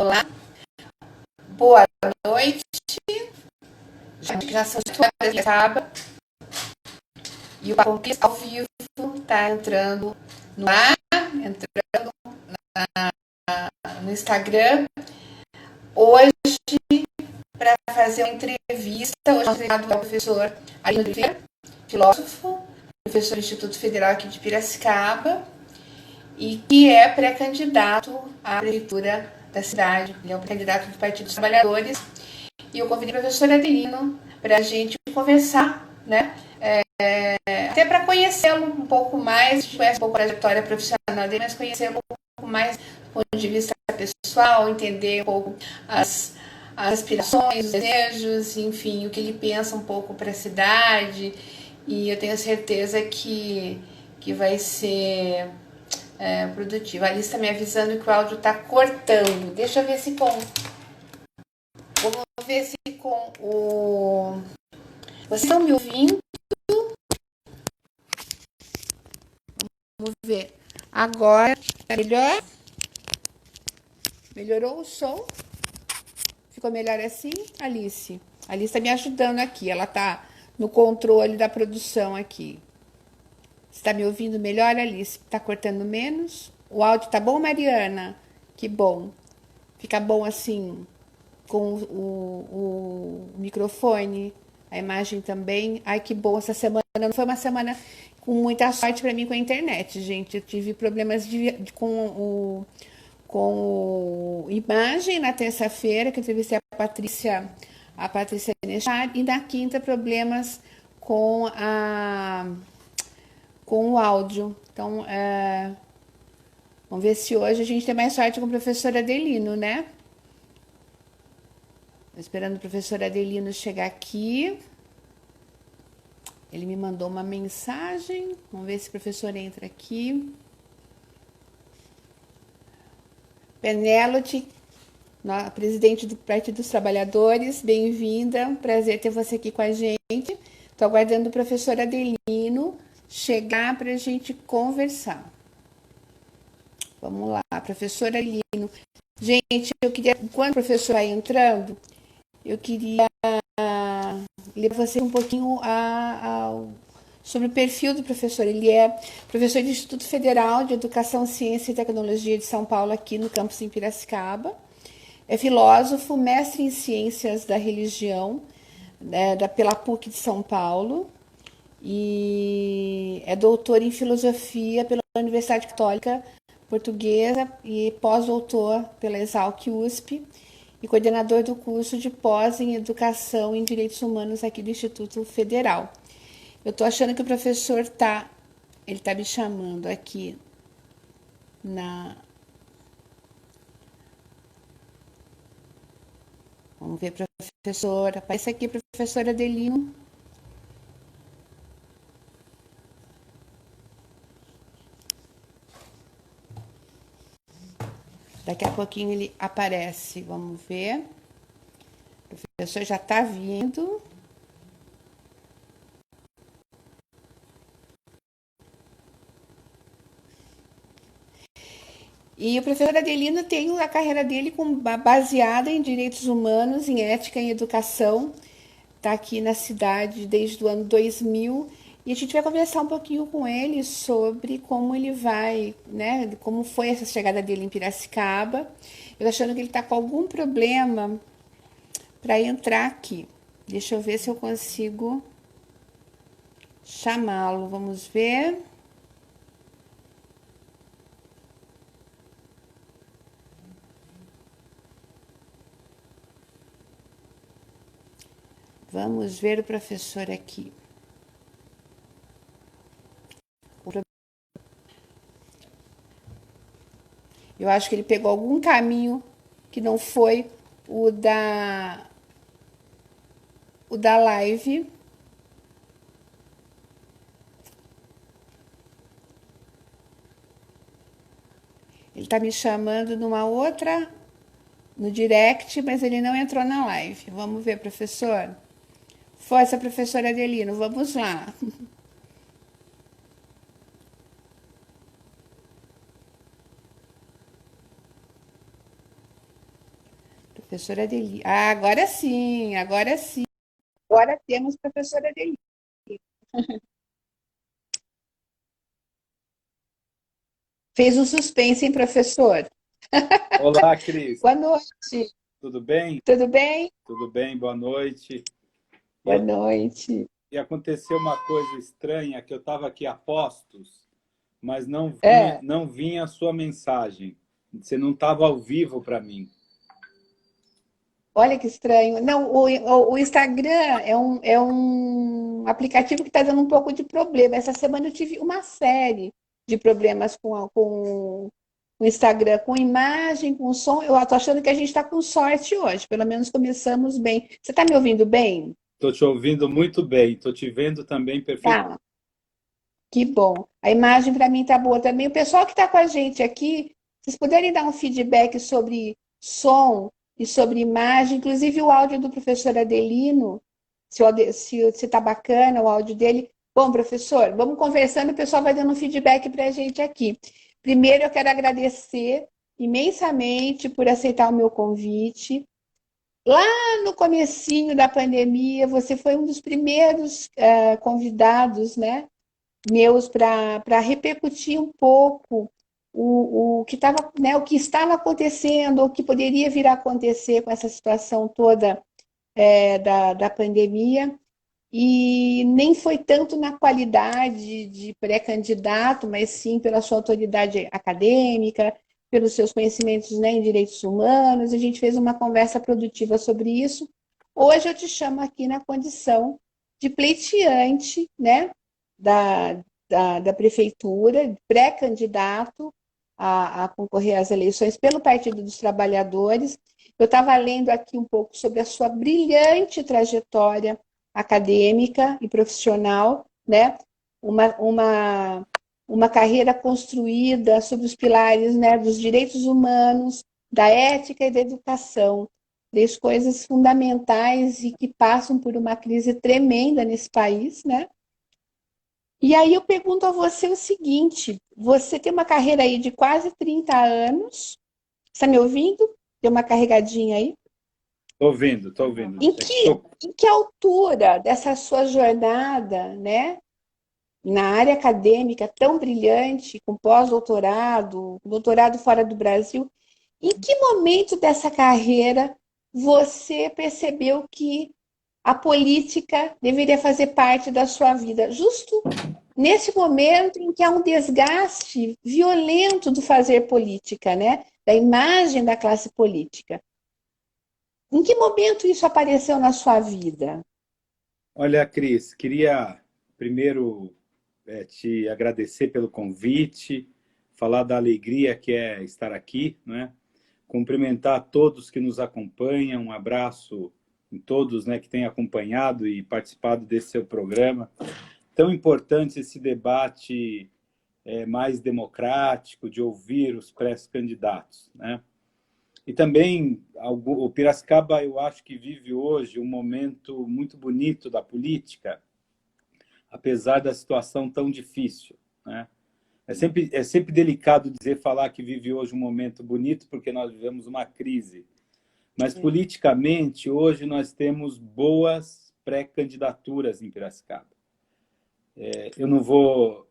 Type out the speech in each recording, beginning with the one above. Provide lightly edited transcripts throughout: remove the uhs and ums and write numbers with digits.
Olá, boa noite. Já são 8 horas, acaba. E o Papo ao vivo está entrando no ar, entrando no Instagram. Hoje, para fazer uma entrevista, hoje é o professor Arlindo Oliveira, filósofo, professor do Instituto Federal aqui de Piracicaba, e que é pré-candidato à prefeitura da cidade. Ele é um pré-candidato do Partido dos Trabalhadores. E eu convidei o professor Adelino para a gente conversar, né? Até para conhecê-lo um pouco mais, a gente conhece um pouco a trajetória profissional dele, mas conhecê-lo um pouco mais do ponto de vista pessoal, entender um pouco as aspirações, os desejos, enfim, o que ele pensa um pouco para a cidade. E eu tenho certeza que vai ser produtivo. A Alice está me avisando que o áudio está cortando. Deixa eu ver se com... Vamos ver se com o... Vocês estão me ouvindo? Vamos ver. Agora, melhor? Melhorou o som? Ficou melhor assim? Alice. A Alice está me ajudando aqui. Ela está no controle da produção aqui. Você está me ouvindo melhor, Alice? Está cortando menos? O áudio tá bom, Mariana? Que bom. Fica bom assim, com o microfone, a imagem também. Ai, que bom. Essa semana não foi uma semana com muita sorte para mim com a internet, gente. Eu tive problemas com imagem na terça-feira, que eu entrevistei a Patrícia Nechar, e na quinta problemas com o áudio. Então, vamos ver se hoje a gente tem mais sorte com o professor Adelino, né? Estou esperando o professor Adelino chegar aqui. Ele me mandou uma mensagem. Vamos ver se o professor entra aqui. Penélope, presidente do Partido dos Trabalhadores, bem-vinda. Prazer ter você aqui com a gente. Estou aguardando o professor Adelino chegar para a gente conversar. Vamos lá, professor Adelino. Gente, eu queria, enquanto o professor vai entrando, eu queria ler você um pouquinho sobre o perfil do professor. Ele é professor do Instituto Federal de Educação, Ciência e Tecnologia de São Paulo, aqui no campus em Piracicaba. É filósofo, mestre em Ciências da Religião, pela PUC de São Paulo, e é doutor em Filosofia pela Universidade Católica Portuguesa e pós-doutor pela Exalc USP, e coordenador do curso de pós em Educação em Direitos Humanos aqui do Instituto Federal. Eu estou achando que o professor ele está me chamando aqui Vamos ver, professor. Aparece aqui, professor Adelino. Daqui a pouquinho ele aparece. Vamos ver. O professor já está vindo. E o professor Adelino tem a carreira dele baseada em direitos humanos, em ética e educação. Está aqui na cidade desde o ano 2000. E a gente vai conversar um pouquinho com ele sobre como ele vai, né? Como foi essa chegada dele em Piracicaba. Eu tô achando que ele está com algum problema para entrar aqui. Deixa eu ver se eu consigo chamá-lo. Vamos ver. Vamos ver o professor aqui. Eu acho que ele pegou algum caminho que não foi o da live. Ele está me chamando no direct, mas ele não entrou na live. Vamos ver, professor. Força, professor Adelino, vamos lá. Professora Adeli. Ah, agora sim, agora sim. Agora temos professora Adeli. Fez um suspense, hein, professor? Olá, Cris. Boa noite. Tudo bem? Tudo bem? Tudo bem, boa noite. E, Boa eu, noite. e aconteceu uma coisa estranha, que eu estava aqui a postos, mas É, não vinha a sua mensagem. Você não estava ao vivo para mim. olha que estranho. Não, o Instagram é um aplicativo que está dando um pouco de problema. Essa semana eu tive uma série de problemas com o Instagram, com imagem, com som. Eu estou achando que a gente está com sorte hoje. Pelo menos começamos bem. Você está me ouvindo bem? Estou te ouvindo muito bem, estou te vendo também perfeito. Tá. Que bom. A imagem para mim tá boa também. O pessoal que está com a gente aqui, vocês puderem dar um feedback sobre som e sobre imagem, inclusive o áudio do professor Adelino, se tá bacana o áudio dele. Bom, professor, vamos conversando, o pessoal vai dando um feedback para a gente aqui. Primeiro, eu quero agradecer imensamente por aceitar o meu convite. Lá no comecinho da pandemia, você foi um dos primeiros convidados, né? Meus para repercutir um pouco o que estava, né, o que estava acontecendo, o que poderia vir a acontecer com essa situação toda da pandemia. E nem foi tanto na qualidade de pré-candidato, mas sim pela sua autoridade acadêmica, pelos seus conhecimentos, né, em direitos humanos. A gente fez uma conversa produtiva sobre isso. Hoje eu te chamo aqui na condição de pleiteante, né, da, da prefeitura, pré-candidato a concorrer às eleições pelo Partido dos Trabalhadores. Eu estava lendo aqui um pouco sobre a sua brilhante trajetória acadêmica e profissional, né? Uma, uma, uma carreira construída sobre os pilares, né, dos direitos humanos, da ética e da educação, três coisas fundamentais e que passam por uma crise tremenda nesse país, né? E aí eu pergunto a você o seguinte: você tem uma carreira aí de quase 30 anos, está me ouvindo? Deu uma carregadinha aí? Estou ouvindo, estou ouvindo. Em É que que, em que altura dessa sua jornada, né, na área acadêmica tão brilhante, com pós-doutorado, doutorado fora do Brasil, em que momento dessa carreira você percebeu que a política deveria fazer parte da sua vida? Justo nesse momento em que há um desgaste violento do fazer política, né? Da imagem da classe política. Em que momento isso apareceu na sua vida? Olha, Cris, queria primeiro te agradecer pelo convite, falar da alegria que é estar aqui, né? Cumprimentar todos que nos acompanham, um abraço em todos, né, que têm acompanhado e participado desse seu programa. Tão importante esse debate mais democrático, de ouvir os pré-candidatos, né? E também o Piracicaba, eu acho que vive hoje um momento muito bonito da política, apesar da situação tão difícil, né? É sempre delicado falar que vive hoje um momento bonito, porque nós vivemos uma crise. Mas, politicamente, hoje nós temos boas pré-candidaturas em Piracicaba. Eu não vou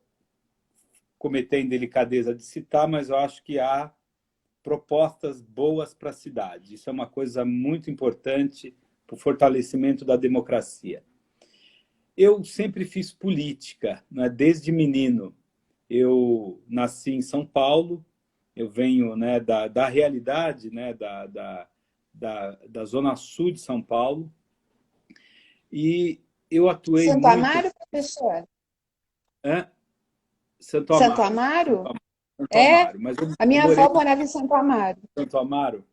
cometer a indelicadeza de citar, mas eu acho que há propostas boas para a cidade. Isso é uma coisa muito importante para o fortalecimento da democracia. Eu sempre fiz política, né, desde menino. Eu nasci em São Paulo, eu venho, né, da realidade, né, da Zona Sul de São Paulo, e eu atuei Santo muito. Amaro, professor? Hã? Santo Santo Amaro, Santo Amaro? Amaro, Santo É, Amaro. Mas a eu minha morei avó morava em Santo Amaro. em Santo Amaro.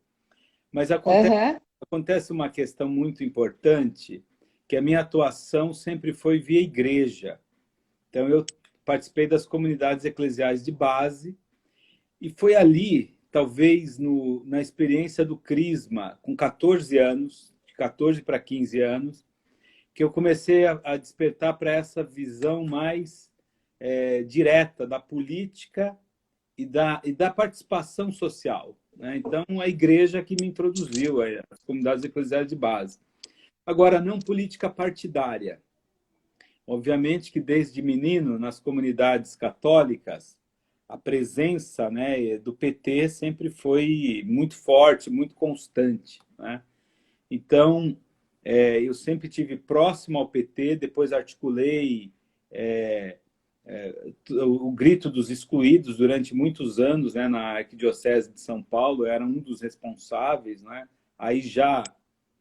Mas Aham. acontece uma questão muito importante, que a minha atuação sempre foi via igreja. Então, eu participei das comunidades eclesiais de base, e foi ali, talvez na experiência do Crisma, com 14 anos, de 14 para 15 anos, que eu comecei a despertar para essa visão mais direta da política e da participação social. né? Então, a igreja que me introduziu, as comunidades eclesiais de base. Agora, não política partidária. Obviamente que desde menino, nas comunidades católicas, a presença, né, do PT sempre foi muito forte, muito constante, né? Então, eu sempre tive próximo ao PT, depois articulei o Grito dos Excluídos durante muitos anos, né, na Arquidiocese de São Paulo, era um dos responsáveis, né? Aí já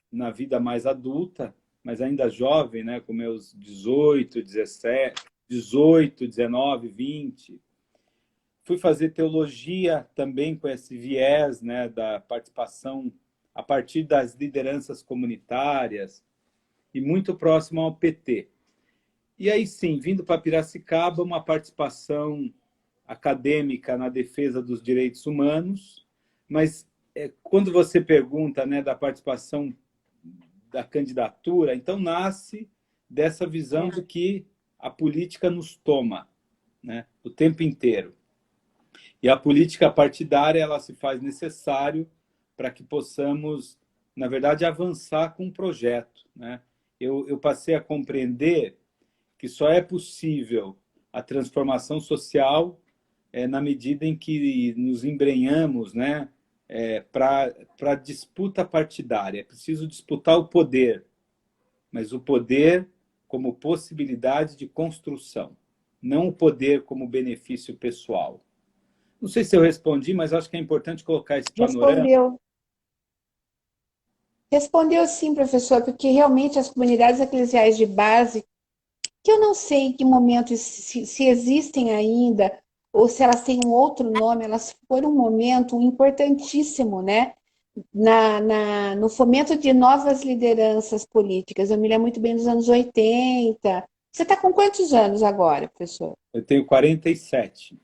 na vida mais adulta, mas ainda jovem, né, com meus 18, 17, 18, 19, 20. Fui fazer teologia também com esse viés, né, da participação a partir das lideranças comunitárias e muito próximo ao PT. E aí sim, vindo para Piracicaba, uma participação acadêmica na defesa dos direitos humanos, mas quando você pergunta, né, da participação da candidatura, então nasce dessa visão de que a política nos toma, né, o tempo inteiro. E a política partidária, ela se faz necessário para que possamos, na verdade, avançar com um projeto, né? Eu passei a compreender que só é possível a transformação social na medida em que nos embrenhamos, né, para a disputa partidária. É preciso disputar o poder, mas o poder como possibilidade de construção, não o poder como benefício pessoal. Não sei se eu respondi, mas acho que é importante colocar esse panorama. Respondeu. Respondeu sim, professor, porque realmente as comunidades eclesiais de base, que eu não sei em que momento, se existem ainda, ou se elas têm um outro nome, elas foram um momento importantíssimo, né? No fomento de novas lideranças políticas. Eu me lembro muito bem dos anos 80. Você está com quantos anos agora, professor? Eu tenho 47.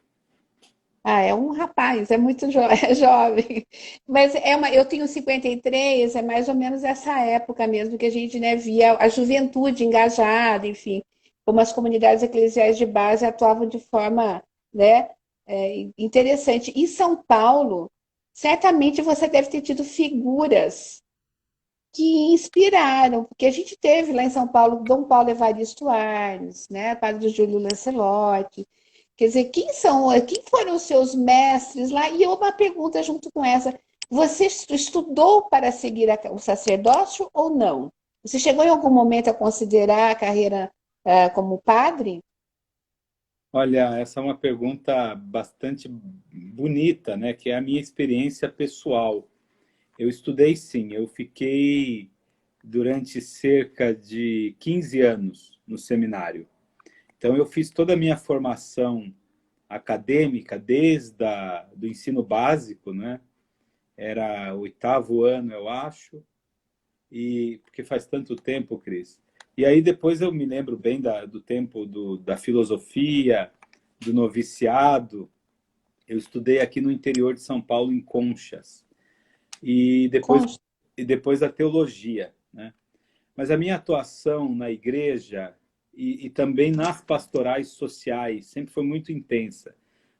Ah, é um rapaz, é muito é jovem. Mas eu tenho 53, é mais ou menos essa época mesmo que a gente, né, via a juventude engajada, enfim, como as comunidades eclesiais de base atuavam de forma, né, interessante. Em São Paulo, certamente você deve ter tido figuras que inspiraram, porque a gente teve lá em São Paulo Dom Paulo Evaristo Arnes, né, padre Júlio Lancelotti. Quer dizer, quem foram os seus mestres lá? E uma pergunta junto com essa: você estudou para seguir o sacerdócio ou não? Você chegou em algum momento a considerar a carreira como padre? Olha, essa é uma pergunta bastante bonita, né? Que é a minha experiência pessoal. Eu estudei sim, eu fiquei durante cerca de 15 anos no seminário. Então, eu fiz toda a minha formação acadêmica desde do ensino básico, né? Era o 8º ano, eu acho, e porque faz tanto tempo, Cris. E aí depois eu me lembro bem do tempo da filosofia, do noviciado. Eu estudei aqui no interior de São Paulo, em Conchas, e Concha. depois a teologia, né? Mas a minha atuação na igreja e também nas pastorais sociais sempre foi muito intensa.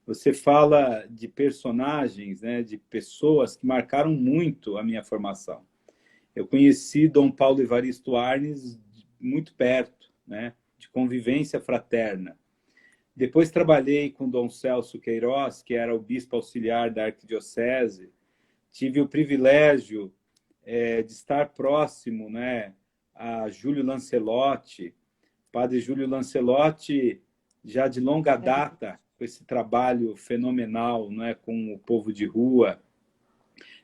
Você fala de personagens, né, de pessoas que marcaram muito a minha formação. Eu conheci Dom Paulo Evaristo Arnes muito perto, né, de convivência fraterna. Depois trabalhei com Dom Celso Queiroz, que era o bispo auxiliar da arquidiocese. Tive o privilégio de estar próximo, né, a Júlio Lancelotti, padre Júlio Lancelotti, já de longa data, com esse trabalho fenomenal, né, com o povo de rua.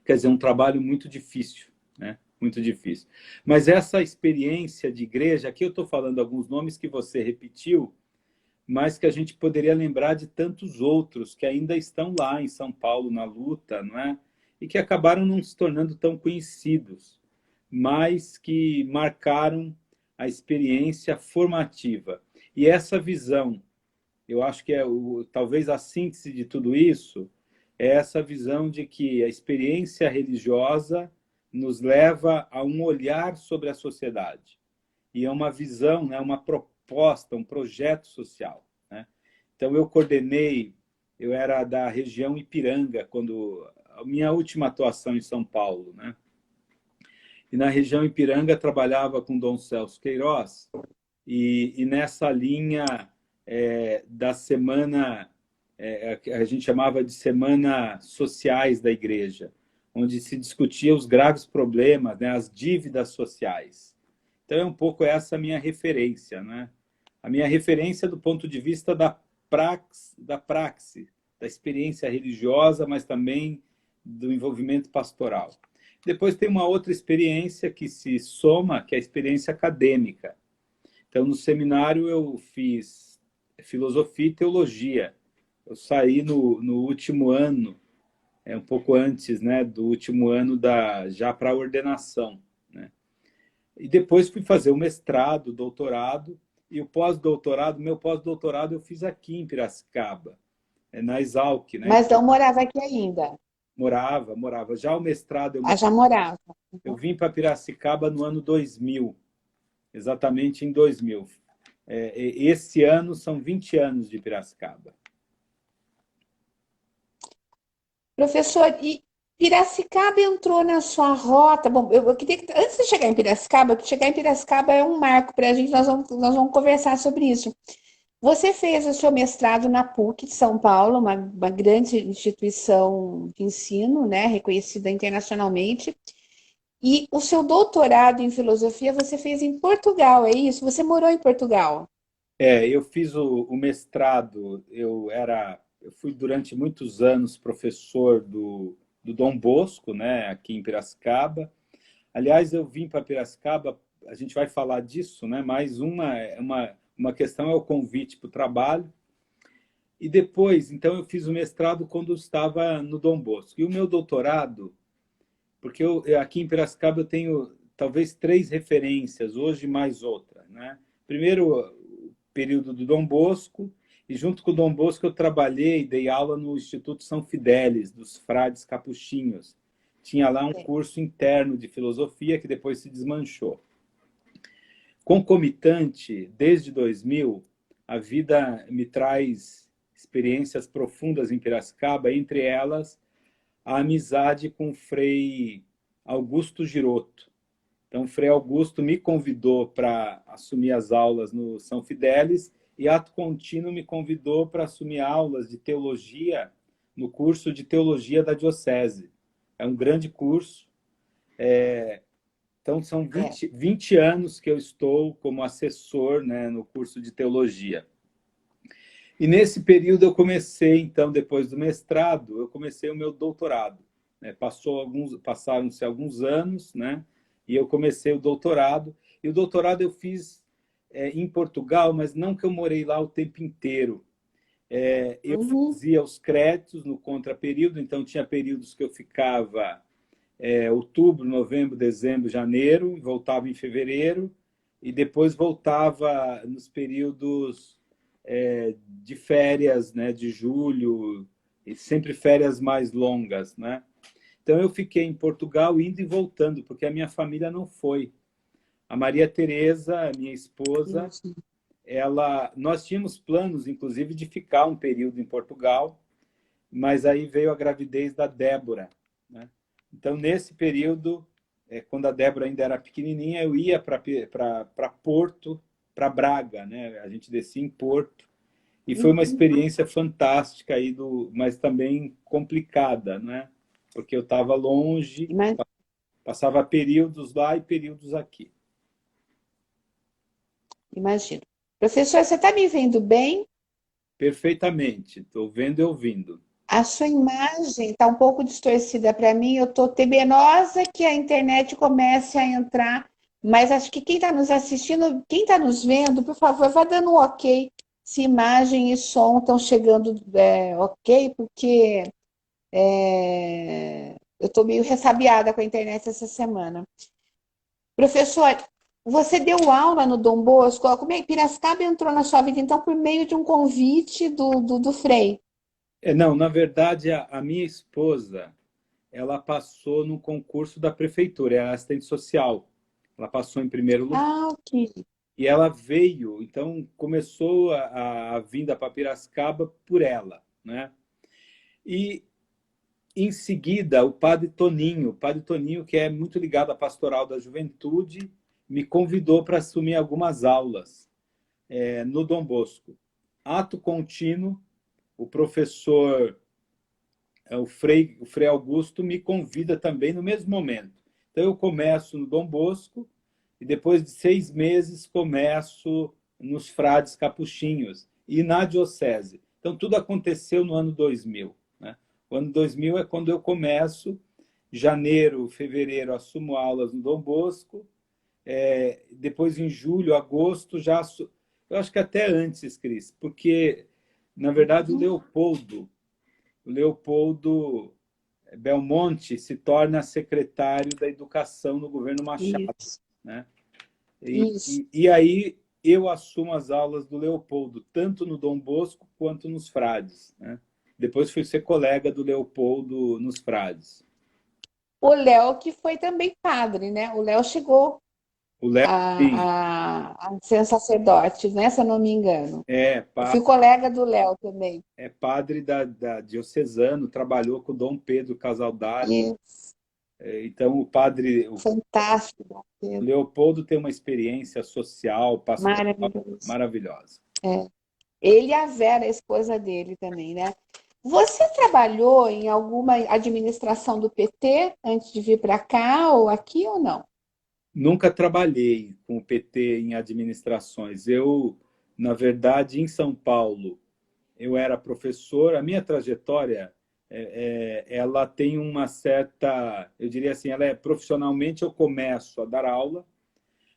Quer dizer, um trabalho muito difícil, né? Muito difícil. Mas essa experiência de igreja, aqui eu estou falando alguns nomes que você repetiu, mas que a gente poderia lembrar de tantos outros que ainda estão lá em São Paulo na luta, não é? E que acabaram não se tornando tão conhecidos, mas que marcaram a experiência formativa. E essa visão, eu acho que talvez a síntese de tudo isso, é essa visão de que a experiência religiosa nos leva a um olhar sobre a sociedade. E é uma visão, né, uma proposta, um projeto social, né? Então, eu era da região Ipiranga, quando a minha última atuação em São Paulo, né? E na região Ipiranga trabalhava com Dom Celso Queiroz, e nessa linha da semana, a gente chamava de Semana Sociais da Igreja, onde se discutia os graves problemas, né, as dívidas sociais. Então, é um pouco essa a minha referência, né? A minha referência do ponto de vista da praxe, da experiência religiosa, mas também do envolvimento pastoral. Depois tem uma outra experiência que se soma, que é a experiência acadêmica. Então, no seminário eu fiz filosofia e teologia. Eu saí no último ano, um pouco antes, né, do último ano já para a ordenação, né? E depois fui fazer o mestrado, doutorado, e o pós-doutorado, meu pós-doutorado eu fiz aqui em Piracicaba, na Exalc, né? Mas não morava aqui ainda. Morava. Já o mestrado, Já morava. eu vim para Piracicaba no ano 2000, exatamente em 2000. Esse ano são 20 anos de Piracicaba. Professor, e Piracicaba entrou na sua rota? Bom, eu queria que, antes de chegar em Piracicaba, porque chegar em Piracicaba é um marco para a gente, nós vamos conversar sobre isso. Você fez o seu mestrado na PUC de São Paulo, uma grande instituição de ensino, né, reconhecida internacionalmente. E o seu doutorado em filosofia você fez em Portugal, é isso? Você morou em Portugal? Eu fiz o mestrado, eu fui durante muitos anos professor do Dom Bosco, né, aqui em Piracicaba. Aliás, eu vim para Piracicaba, a gente vai falar disso, né, mas uma questão é o convite para o trabalho. E depois, então, eu fiz o mestrado quando eu estava no Dom Bosco. E o meu doutorado, porque aqui em Piracicaba eu tenho talvez 3 referências, hoje mais outra, né? Primeiro, o período do Dom Bosco, e junto com o Dom Bosco eu trabalhei, dei aula no Instituto São Fidélis, dos frades capuchinhos. Tinha lá um curso interno de filosofia que depois se desmanchou. Concomitante, desde 2000, a vida me traz experiências profundas em Piracicaba, entre elas a amizade com o Frei Augusto Giroto. Então, o Frei Augusto me convidou para assumir as aulas no São Fidélis e, ato contínuo, me convidou para assumir aulas de teologia no curso de teologia da Diocese. É um grande curso. Então, são 20 anos que eu estou como assessor, né, no curso de teologia. E nesse período eu comecei, então, depois do mestrado, eu comecei o meu doutorado, né? Passaram-se alguns anos, né? E eu comecei o doutorado. E o doutorado eu fiz em Portugal, mas não que eu morei lá o tempo inteiro. Eu fazia os créditos no contraperíodo, então tinha períodos que eu ficava outubro, novembro, dezembro, janeiro, voltava em fevereiro, e depois voltava nos períodos de férias, né, de julho, e sempre férias mais longas, né? Então eu fiquei em Portugal indo e voltando, porque a minha família não foi. A Maria Tereza, minha esposa, nós tínhamos planos, inclusive, de ficar um período em Portugal, mas aí veio a gravidez da Débora, né? Então, nesse período, quando a Débora ainda era pequenininha, eu ia para Porto, para Braga, né? A gente descia em Porto, e foi uma experiência fantástica, mas também complicada, né? Porque eu estava longe, passava períodos lá e períodos aqui. Imagino. Professor, você está me vendo bem? Perfeitamente, estou vendo e ouvindo. A sua imagem está um pouco distorcida para mim. Eu estou temerosa que a internet comece a entrar, mas acho que quem está nos assistindo, quem está nos vendo, por favor, vá dando um ok se imagem e som estão chegando ok, porque eu estou meio ressabiada com a internet essa semana. Professor, você deu aula no Dom Bosco? Como é que Piracicaba entrou na sua vida, então, por meio de um convite do Frei? Não, na verdade, a minha esposa, ela passou no concurso da prefeitura, ela é assistente social. Ela passou em primeiro lugar. Ah, ok. E ela veio, então começou a vinda para Piracicaba por ela, né? E em seguida, o Padre Toninho, que é muito ligado à Pastoral da Juventude, me convidou para assumir algumas aulas no Dom Bosco. Ato contínuo, o professor, o Frei Augusto, me convida também no mesmo momento. Então, eu começo no Dom Bosco e depois de 6 meses começo nos Frades Capuchinhos e na Diocese. Então, tudo aconteceu no ano 2000. Né? O ano 2000 é quando eu começo, janeiro, fevereiro, assumo aulas no Dom Bosco, depois em julho, agosto, eu acho que até antes, Cris, porque, na verdade, o Leopoldo Belmonte se torna secretário da Educação no governo Machado. Isso, Né? isso. E aí eu assumo as aulas do Leopoldo, tanto no Dom Bosco quanto nos Frades. Né? Depois fui ser colega do Leopoldo nos Frades. O Léo, que foi também padre, né? O Léo chegou O Léo, sim, a ser sacerdote, né? Se eu não me engano. é, Eu fui colega do Léo também. é padre da diocesano, trabalhou com o Dom Pedro Casaldário. Isso, Então, o fantástico, Leopoldo tem uma experiência social, pastoral, maravilhoso. maravilhosa. Ele e a Vera, a esposa dele também, né? Você trabalhou em alguma administração do PT antes de vir para cá ou aqui ou não? Nunca trabalhei com o PT em administrações. Eu, na verdade, em São Paulo, eu era professor. A minha trajetória, ela tem uma certa, eu diria assim, profissionalmente eu começo a dar aula,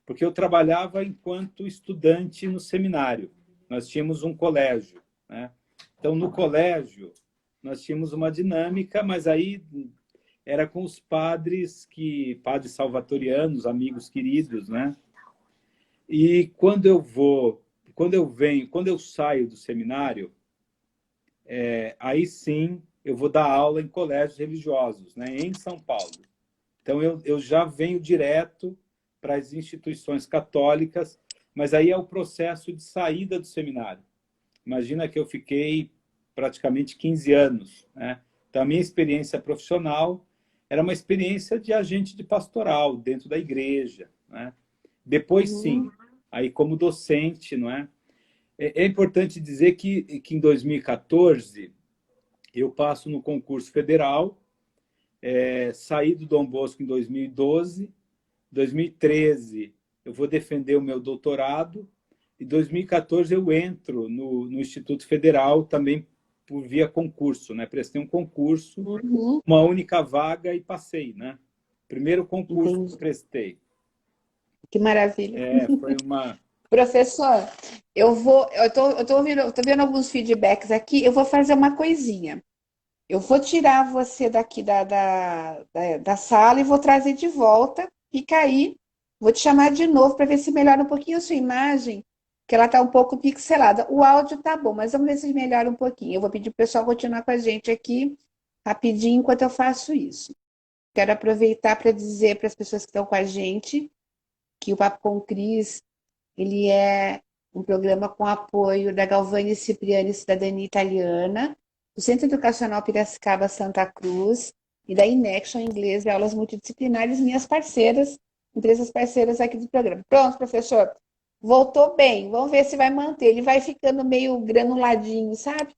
porque eu trabalhava enquanto estudante no seminário. Nós tínhamos um colégio, né? Então, no colégio, nós tínhamos uma dinâmica, mas aí era com os padres salvatorianos, amigos queridos, né? E quando eu saio do seminário, aí sim eu vou dar aula em colégios religiosos, né? Em São Paulo. Então eu já venho direto para as instituições católicas, mas aí é o processo de saída do seminário. Imagina que eu fiquei praticamente 15 anos, né? Então a minha experiência profissional era uma experiência de agente de pastoral dentro da igreja, né? Depois sim, aí como docente, não é? É importante dizer que em 2014 eu passo no concurso federal, saí do Dom Bosco em 2012, 2013 eu vou defender o meu doutorado, e 2014 eu entro no Instituto Federal também por via concurso, né? Prestei um concurso, uma única vaga e passei, né? Primeiro concurso que eu prestei. Que maravilha. Foi uma... Professor, eu tô vendo alguns feedbacks aqui, eu vou fazer uma coisinha. Eu vou tirar você daqui da sala e vou trazer de volta. Fica aí. Vou te chamar de novo para ver se melhora um pouquinho a sua imagem, que ela está um pouco pixelada. O áudio tá bom, mas vamos ver se melhora um pouquinho. Eu vou pedir para o pessoal continuar com a gente aqui rapidinho enquanto eu faço isso. Quero aproveitar para dizer para as pessoas que estão com a gente que o Papo com o Cris, ele é um programa com apoio da Galvani Cipriani Cidadania Italiana, do Centro Educacional Piracicaba Santa Cruz e da Inection Inglês e Aulas Multidisciplinares, minhas parceiras, empresas parceiras aqui do programa. Pronto, professor. Voltou bem. Vamos ver se vai manter. Ele vai ficando meio granuladinho, sabe?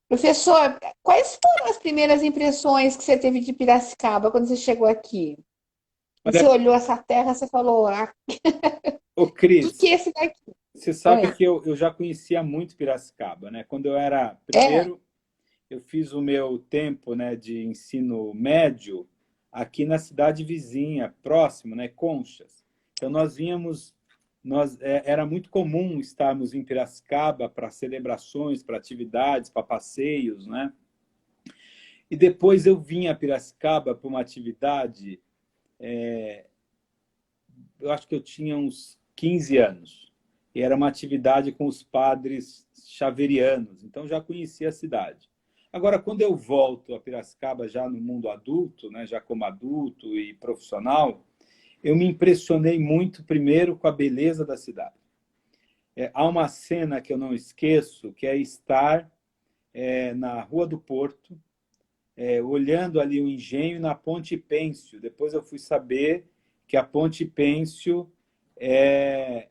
Professor, quais foram as primeiras impressões que você teve de Piracicaba quando você chegou aqui? Você Olha, olhou essa terra, você falou, ô que Cris, é esse daqui? você sabe que eu já conhecia muito Piracicaba, né? Quando eu era... É, Primeiro, eu fiz o meu tempo, né, de ensino médio aqui na cidade vizinha, próximo, né, Conchas. Então, era muito comum estarmos em Piracicaba para celebrações, para atividades, para passeios, né? E depois eu vim a Piracicaba para uma atividade, eu acho que eu tinha uns 15 anos, e era uma atividade com os padres xaverianos, então já conhecia a cidade. Agora, quando eu volto a Piracicaba já no mundo adulto, né, já como adulto e profissional, eu me impressionei muito, primeiro, com a beleza da cidade. Há uma cena que eu não esqueço, que é estar na Rua do Porto, olhando ali o engenho na Ponte Pêncio. Depois eu fui saber que a Ponte Pêncio é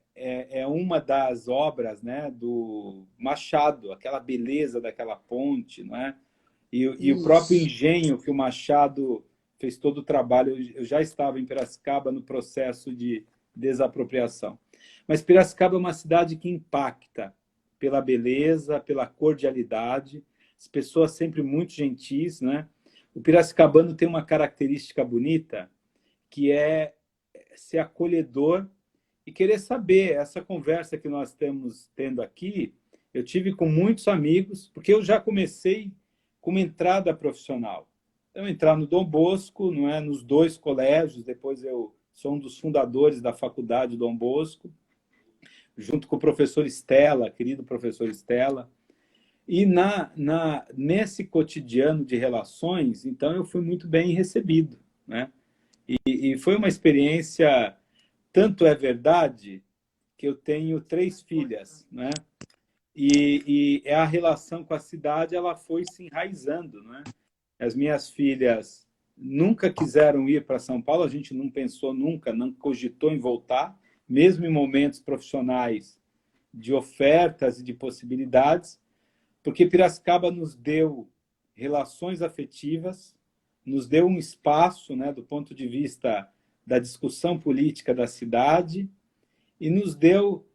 uma das obras, né, do Machado, aquela beleza daquela ponte, não é? E o próprio Isso. engenho que o Machado fez todo o trabalho. Eu já estava em Piracicaba no processo de desapropriação. Mas Piracicaba é uma cidade que impacta pela beleza, pela cordialidade, as pessoas sempre muito gentis, né? O piracicabano tem uma característica bonita, que é ser acolhedor e querer saber. Essa conversa que nós estamos tendo aqui, eu tive com muitos amigos, porque eu já comecei com uma entrada profissional. Então, entrar no Dom Bosco, não é, nos dois colégios, depois eu sou um dos fundadores da Faculdade Dom Bosco, junto com o professor Stella, querido professor Stella. E nesse cotidiano de relações, então, eu fui muito bem recebido, né? E foi uma experiência, tanto é verdade, que eu tenho 3 filhas, né? E a relação com a cidade, ela foi se enraizando, né? As minhas filhas nunca quiseram ir para São Paulo, a gente não pensou nunca, não cogitou em voltar, mesmo em momentos profissionais de ofertas e de possibilidades, porque Piracicaba nos deu relações afetivas, nos deu um espaço, né, do ponto de vista da discussão política da cidade, e nos deu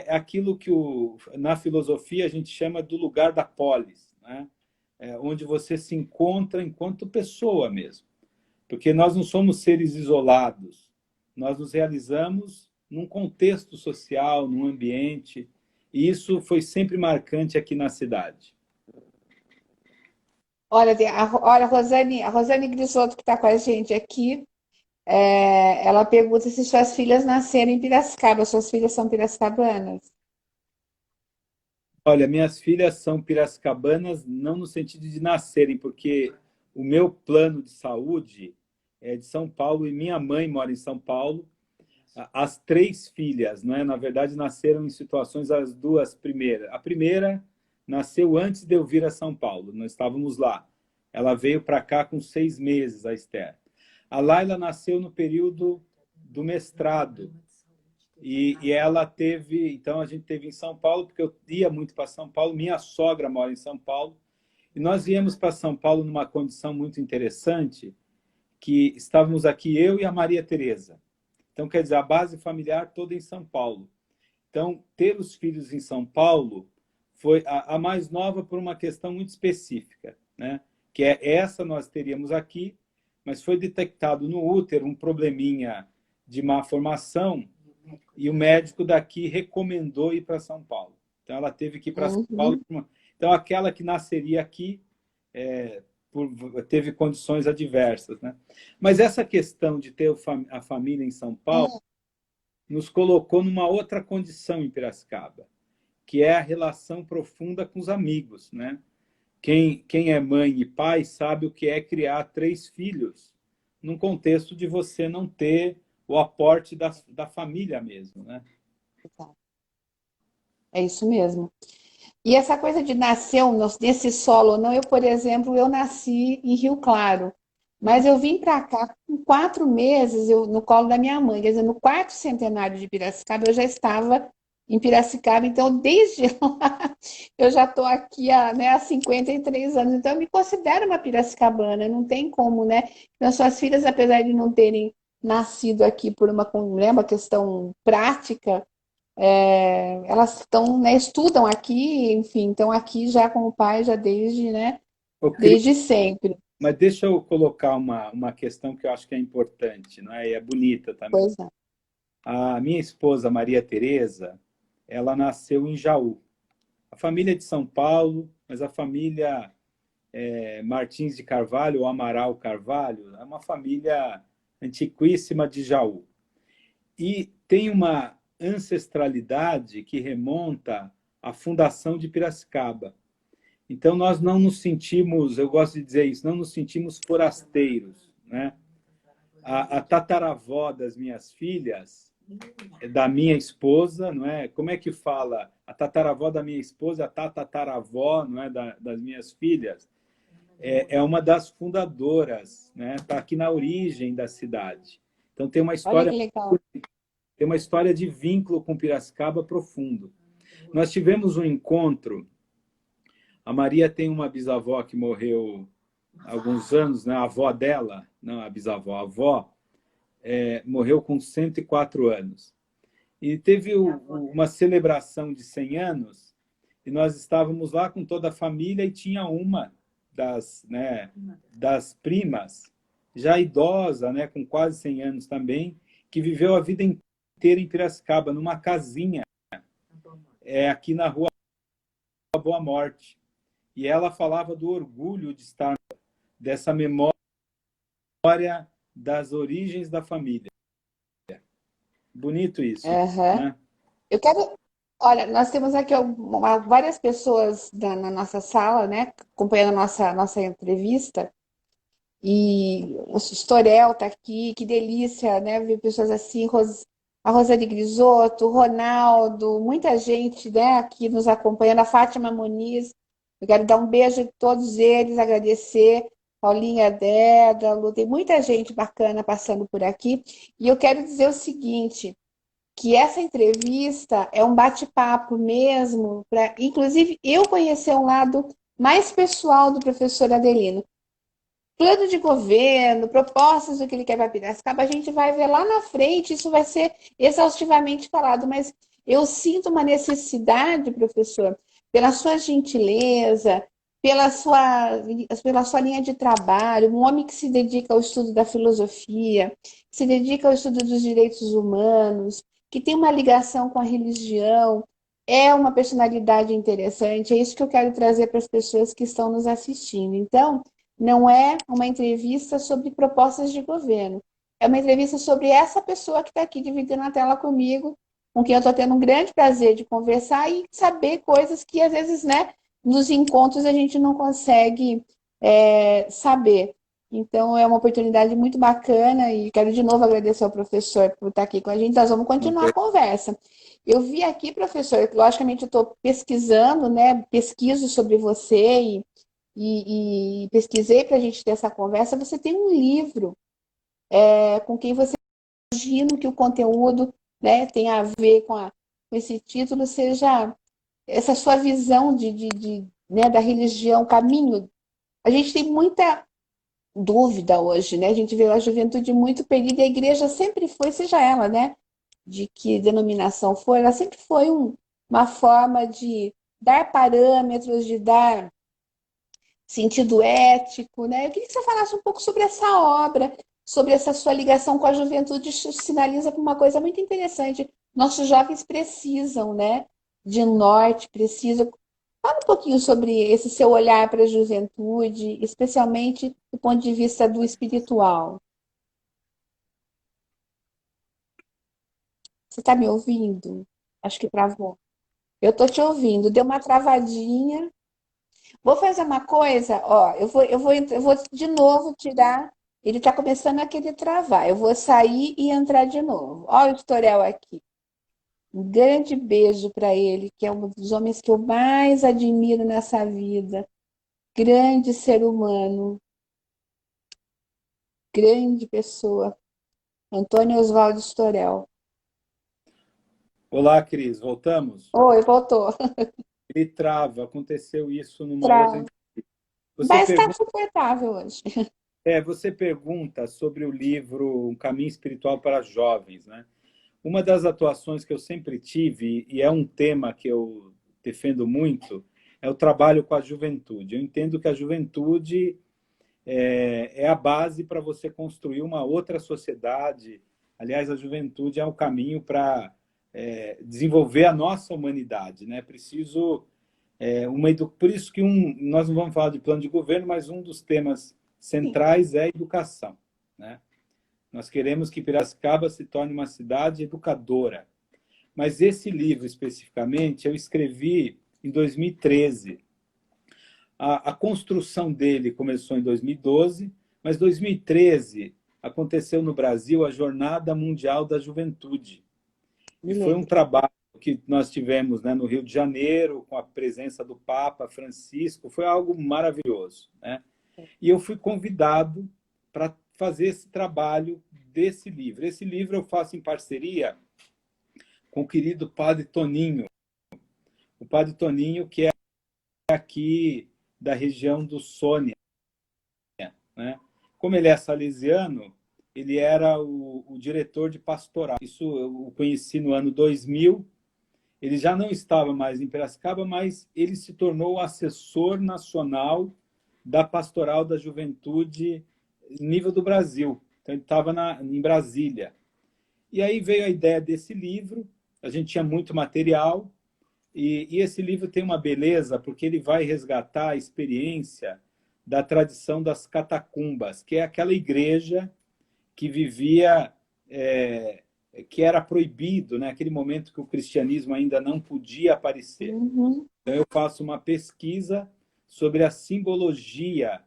aquilo que na filosofia a gente chama do lugar da polis, né? Onde você se encontra enquanto pessoa mesmo. Porque nós não somos seres isolados, nós nos realizamos num contexto social, num ambiente, e isso foi sempre marcante aqui na cidade. Olha, olha, a Rosane Grisotto, que está com a gente aqui, ela pergunta se suas filhas nasceram em Piracicaba. Suas filhas são piracicabanas? Olha, minhas filhas são piracicabanas, não no sentido de nascerem, porque o meu plano de saúde é de São Paulo e minha mãe mora em São Paulo. As 3 filhas, né, na verdade, nasceram em situações, as 2 primeiras. A primeira nasceu antes de eu vir a São Paulo, nós estávamos lá. Ela veio para cá com 6 meses, a Esther. A Laila nasceu no período do mestrado. E ela teve, então a gente teve em São Paulo, porque eu ia muito para São Paulo, minha sogra mora em São Paulo, e nós íamos para São Paulo numa condição muito interessante, que estávamos aqui eu e a Maria Tereza. Então, quer dizer, a base familiar toda em São Paulo. Então, ter os filhos em São Paulo foi a mais nova por uma questão muito específica, né? Que é essa nós teríamos aqui, mas foi detectado no útero um probleminha de má formação e o médico daqui recomendou ir para São Paulo. Então, ela teve que ir para São Paulo. Uhum. Então, aquela que nasceria aqui teve condições adversas, né? Mas essa questão de ter a família em São Paulo nos colocou numa outra condição em Piracicaba, que é a relação profunda com os amigos, né? Quem é mãe e pai sabe o que é criar 3 filhos num contexto de você não ter o aporte da família mesmo, né? É isso mesmo. E essa coisa de nascer nesse solo ou não, eu, por exemplo, eu nasci em Rio Claro, mas eu vim para cá com 4 meses no colo da minha mãe, quer dizer, no quarto centenário de Piracicaba, eu já estava em Piracicaba, então desde lá eu já estou aqui há 53 anos, então eu me considero uma piracicabana, não tem como, né? Então, suas filhas, apesar de não terem nascido aqui por uma questão prática, elas estão, né, estudam aqui, enfim, estão aqui já com o pai já desde, né, Ô, Cris, desde sempre. mas deixa eu colocar uma questão que eu acho que é importante, não é? E é bonita também. Pois é. A minha esposa, Maria Tereza, ela nasceu em Jaú. A família é de São Paulo, mas a família Martins de Carvalho, ou Amaral Carvalho, é uma família antiquíssima de Jaú. E tem uma ancestralidade que remonta à fundação de Piracicaba. Então, nós não nos sentimos, eu gosto de dizer isso, não nos sentimos forasteiros, né? A tataravó das minhas filhas, da minha esposa, não é? Como é que fala? A tataravó da minha esposa, a tataravó, não é, das minhas filhas, é uma das fundadoras, né? Está aqui na origem da cidade. Então Olha que legal. tem uma história de vínculo com Piracicaba profundo. Nós tivemos um encontro. A Maria tem uma bisavó que morreu há alguns anos, né? A avó dela, não a bisavó, a avó, morreu com 104 anos. E teve uma celebração de 100 anos, e nós estávamos lá com toda a família, e tinha uma das primas, já idosa, né, com quase 100 anos também, que viveu a vida inteira em Piracicaba, numa casinha, aqui na rua Boa Morte. E ela falava do orgulho de estar dessa memória das origens da família. Bonito isso, Aham. né? Eu quero. Olha, nós temos aqui várias pessoas na nossa sala, né, acompanhando a nossa entrevista. E o Storel está aqui, que delícia, né? Ver pessoas assim, a Rosane Grisotto, o Ronaldo, muita gente, né, aqui nos acompanhando, a Fátima Muniz. Eu quero dar um beijo a todos eles, agradecer, Paulinha Deda, Lu, tem muita gente bacana passando por aqui. E eu quero dizer o seguinte, que essa entrevista é um bate-papo mesmo, para, inclusive, eu conhecer um lado mais pessoal do professor Adelino. Plano de governo, propostas do que ele quer para Piracicaba, a gente vai ver lá na frente, isso vai ser exaustivamente falado, mas eu sinto uma necessidade, professor, pela sua gentileza, pela sua linha de trabalho, um homem que se dedica ao estudo da filosofia, que se dedica ao estudo dos direitos humanos, que tem uma ligação com a religião, é uma personalidade interessante, é isso que eu quero trazer para as pessoas que estão nos assistindo. Então, não é uma entrevista sobre propostas de governo. É uma entrevista sobre essa pessoa que está aqui dividindo a tela comigo, com quem eu estou tendo um grande prazer de conversar e saber coisas que, às vezes, né, nos encontros a gente não consegue saber. Então, é uma oportunidade muito bacana e quero de novo agradecer ao professor por estar aqui com a gente. Nós vamos continuar a conversa. Eu vi aqui, professor, logicamente eu estou pesquisando, né, pesquiso sobre você e pesquisei para a gente ter essa conversa. Você tem um livro com quem você imagina que o conteúdo, né, tem a ver com esse título, seja essa sua visão né, da religião, caminho. A gente tem muita dúvida hoje, né? A gente vê a juventude muito perdida, e a igreja sempre foi, seja ela, né, de que denominação for, ela sempre foi uma forma de dar parâmetros, de dar sentido ético, né? Eu queria que você falasse um pouco sobre essa obra, sobre essa sua ligação com a juventude, isso sinaliza para uma coisa muito interessante. Nossos jovens precisam, né, de um norte, precisam. Fala um pouquinho sobre esse seu olhar para a juventude, especialmente do ponto de vista do espiritual. Você está me ouvindo? Acho que travou. Eu estou te ouvindo. Deu uma travadinha. Vou fazer uma coisa, ó, eu vou de novo tirar. Ele está começando a querer travar. Eu vou sair e entrar de novo. Olha o tutorial aqui. Um grande beijo para ele, que é um dos homens que eu mais admiro nessa vida. Grande ser humano, grande pessoa. Antônio Oswaldo Storel. Olá, Cris, voltamos? Oi, voltou. Ele trava, aconteceu isso numa outra. Tra... Você Mas está pergunta, confortável hoje. você pergunta sobre o livro Um Caminho Espiritual para Jovens, né? Uma das atuações que eu sempre tive, e é um tema que eu defendo muito, é o trabalho com a juventude. Eu entendo que a juventude é a base para você construir uma outra sociedade. Aliás, a juventude é o caminho para desenvolver a nossa humanidade, né? Preciso por isso que nós não vamos falar de plano de governo, mas um dos temas centrais é a educação, né? Nós queremos que Piracicaba se torne uma cidade educadora. Mas esse livro, especificamente, eu escrevi em 2013. A construção dele começou em 2012, mas em 2013 aconteceu no Brasil a Jornada Mundial da Juventude. Me E foi um lembro. trabalho que nós tivemos, né, no Rio de Janeiro, com a presença do Papa Francisco. Foi algo maravilhoso, né? E eu fui convidado para fazer esse trabalho desse livro. Esse livro eu faço em parceria com o querido Padre Toninho. O Padre Toninho, que é aqui da região do Sônia, né? Como ele é salesiano, ele era o diretor de pastoral. Isso eu o conheci no ano 2000. Ele já não estava mais em Piracicaba, mas ele se tornou o assessor nacional da Pastoral da Juventude nível do Brasil. Então, ele estava em Brasília. E aí veio a ideia desse livro. A gente tinha muito material. E esse livro tem uma beleza, porque ele vai resgatar a experiência da tradição das catacumbas, que é aquela igreja que vivia, que era proibido, né? Aquele momento que o cristianismo ainda não podia aparecer. Uhum. Então, eu faço uma pesquisa sobre a simbologia,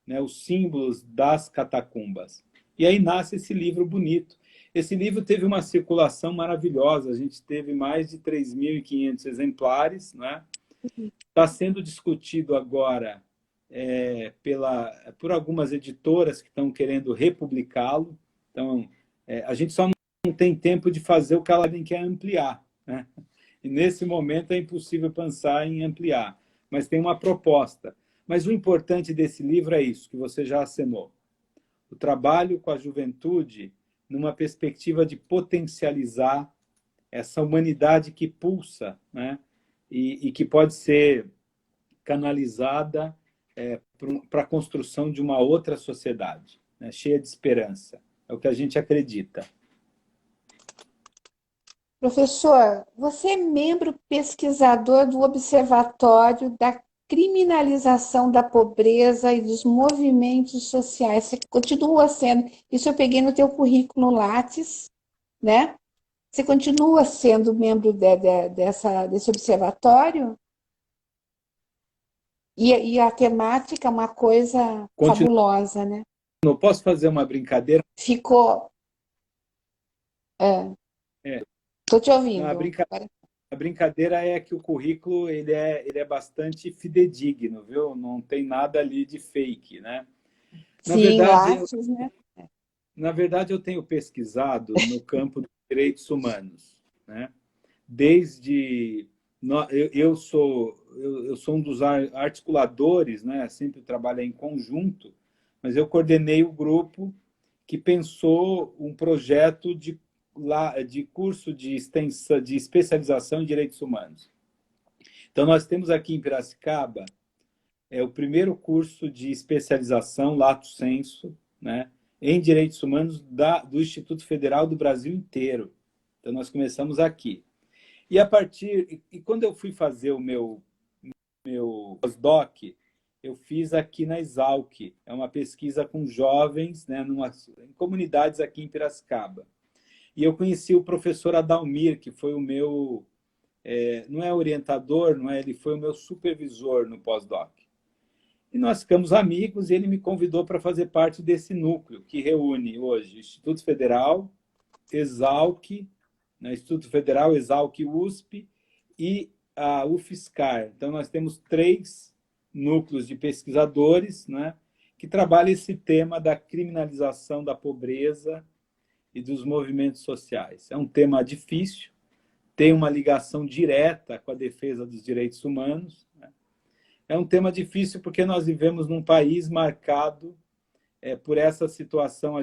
né? Os símbolos das catacumbas. E aí nasce esse livro bonito. Esse livro teve uma circulação maravilhosa, a gente teve mais de 3.500 exemplares, né? Está sendo discutido agora por algumas editoras que estão querendo republicá-lo. Então, a gente só não tem tempo de fazer o que ela quer ampliar, né? E nesse momento é impossível pensar em ampliar, mas tem uma proposta. Mas o importante desse livro é isso, que você já acenou. O trabalho com a juventude numa perspectiva de potencializar essa humanidade que pulsa, né? E que pode ser canalizada para a construção de uma outra sociedade, né? Cheia de esperança. É o que a gente acredita. Professor, você é membro pesquisador do Observatório da Criminalização da Pobreza e dos Movimentos Sociais. Você continua sendo, isso eu peguei no teu currículo Lattes, né? Você continua sendo membro desse observatório? E a temática é uma coisa fabulosa, né? Não posso fazer uma brincadeira? Ficou... Estou te ouvindo. A brincadeira é que o currículo ele é bastante fidedigno, viu? Não tem nada ali de fake, né? Sim, Lattes, né? Na verdade, eu tenho pesquisado no campo dos direitos humanos, né? Desde eu sou um dos articuladores, né? Sempre trabalho em conjunto, mas eu coordenei o grupo que pensou um projeto de curso de extensão, de especialização em direitos humanos. Então, nós temos aqui em Piracicaba o primeiro curso de especialização, lato sensu, né, em direitos humanos do Instituto Federal do Brasil inteiro. Então, nós começamos aqui. E quando eu fui fazer o meu pós-doc, eu fiz aqui na Exalc. É uma pesquisa com jovens, né, em comunidades aqui em Piracicaba. E eu conheci o professor Adalmir, que foi o meu, não é orientador, ele foi o meu supervisor no pós-doc. E nós ficamos amigos e ele me convidou para fazer parte desse núcleo, que reúne hoje Instituto Federal, Exalc, né, Instituto Federal, Exalc USP e a UFSCar. Então, nós temos 3 núcleos de pesquisadores, né, que trabalham esse tema da criminalização da pobreza e dos movimentos sociais. É um tema difícil, tem uma ligação direta com a defesa dos direitos humanos. Né? É um tema difícil porque nós vivemos num país marcado por essa situação.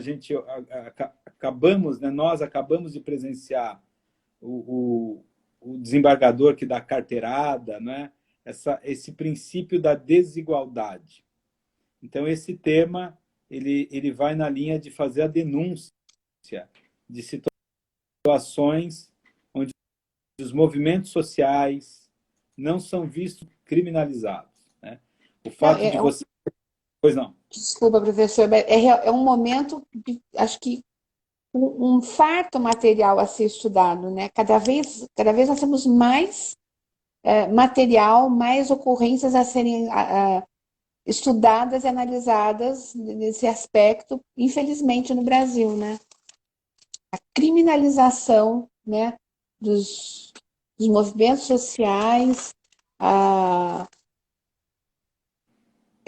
Nós acabamos de presenciar o desembargador que dá carteirada, né? Esse princípio da desigualdade. Então, esse tema ele vai na linha de fazer a denúncia de situações onde os movimentos sociais não são vistos criminalizados, né? O fato de você... Pois não. Desculpa, professor, é um momento, acho que um farto material a ser estudado, né? Cada vez nós temos mais material, mais ocorrências a serem estudadas e analisadas nesse aspecto, infelizmente, no Brasil, né? A criminalização, né, dos movimentos sociais,